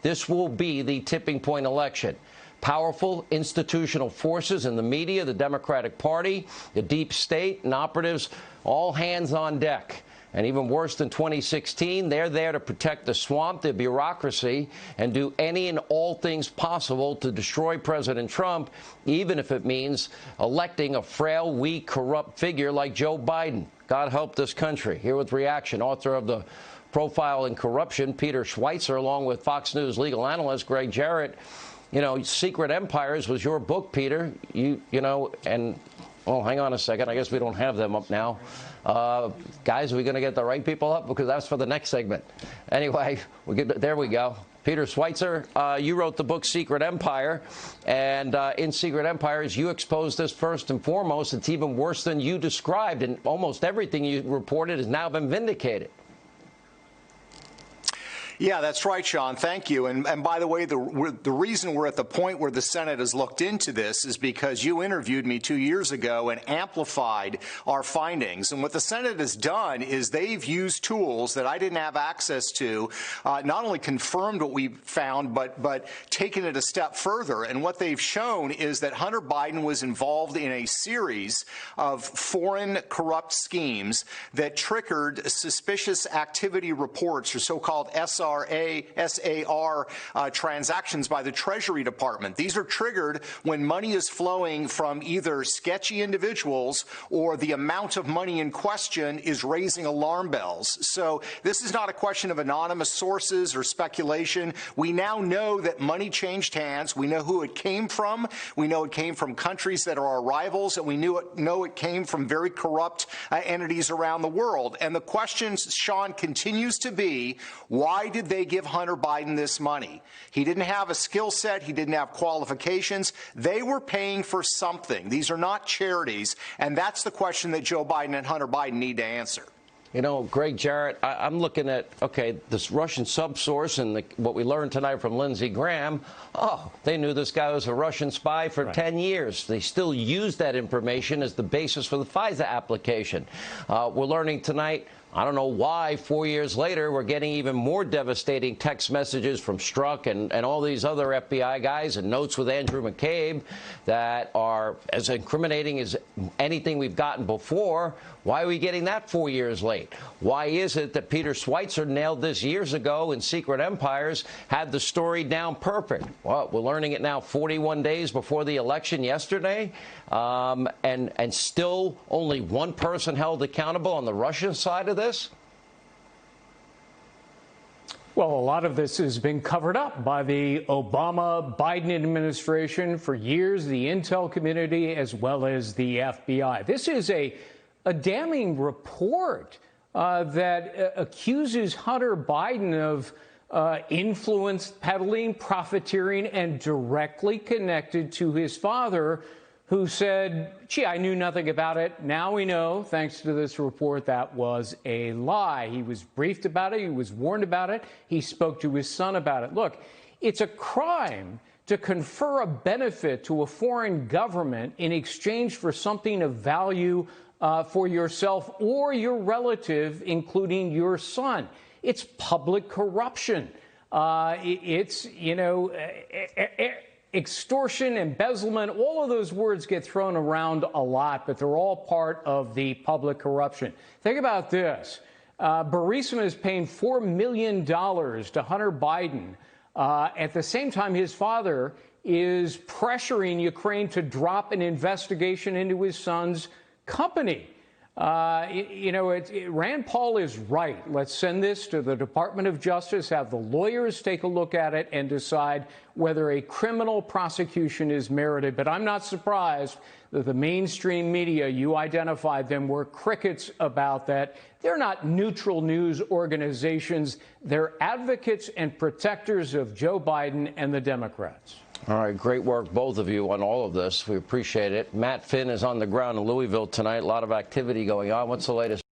This will be the tipping point election. Powerful institutional forces in the media, the Democratic Party, the deep state, and operatives, all hands on deck. And even worse than 2016, they're there to protect the swamp, the bureaucracy, and do any and all things possible to destroy President Trump, even if it means electing a frail, weak, corrupt figure like Joe Biden. God help this country. Here with reaction, author of the Profile in Corruption, Peter Schweizer, along with Fox News legal analyst Greg Jarrett. You know, Secret Empires was your book, Peter. You know, and, well, hang on a second. I guess we don't have them up now. Guys, are we going to get the right people up? Because that's for the next segment. Anyway, there we go. Peter Schweizer, you wrote the book Secret Empire, and in Secret Empires, you exposed this first and foremost. It's even worse than you described, and almost everything you reported has now been vindicated. Yeah, that's right, Sean. Thank you. And by the way, the reason we're at the point where the Senate has looked into this is because you interviewed me 2 years ago and amplified our findings. And what the Senate has done is they've used tools that I didn't have access to, not only confirmed what we found, but taken it a step further. And what they've shown is that Hunter Biden was involved in a series of foreign corrupt schemes that triggered suspicious activity reports, or so-called SAR transactions by the Treasury Department. These are triggered when money is flowing from either sketchy individuals or the amount of money in question is raising alarm bells. So this is not a question of anonymous sources or speculation. We now know that money changed hands. We know who it came from. We know it came from countries that are our rivals, and we know it came from very corrupt entities around the world. And the question, Sean, continues to be, why did they give Hunter Biden this money? He didn't have a skill set. He didn't have qualifications. They were paying for something. These are not charities. And that's the question that Joe Biden and Hunter Biden need to answer. You know, Greg Jarrett, I'm looking at, okay, this Russian subsource and what we learned tonight from Lindsey Graham. Oh, they knew this guy was a Russian spy for 10 years. They still use that information as the basis for the FISA application. We're learning tonight, I don't know why, 4 years later, we're getting even more devastating text messages from Strzok and all these other FBI guys and notes with Andrew McCabe that are as incriminating as anything we've gotten before. Why are we getting that 4 years late? Why is it that Peter Schweizer nailed this years ago in Secret Empires, had the story down perfect? Well, we're learning it now 41 days before the election yesterday, and still only one person held accountable on the Russian side of this? Well, a lot of this has been covered up by the Obama-Biden administration for years, the intel community, as well as the FBI. This is a damning report that accuses Hunter Biden of influence peddling, profiteering, and directly connected to his father, who said, gee, I knew nothing about it. Now we know, thanks to this report, that was a lie. He was briefed about it. He was warned about it. He spoke to his son about it. Look, it's a crime to confer a benefit to a foreign government in exchange for something of value for yourself or your relative, including your son. It's public corruption. It's, you know, extortion, embezzlement, all of those words get thrown around a lot, but they're all part of the public corruption. Think about this. Burisma is paying $4 million to Hunter Biden. At the same time, his father is pressuring Ukraine to drop an investigation into his son's company. You know, Rand Paul is right. Let's send this to the Department of Justice, have the lawyers take a look at it and decide whether a criminal prosecution is merited. But I'm not surprised that the mainstream media, you identified them, were crickets about that. They're not neutral news organizations. They're advocates and protectors of Joe Biden and the Democrats. All right, great work, both of you, on all of this. We appreciate it. Matt Finn is on the ground in Louisville tonight. A lot of activity going on. What's the latest?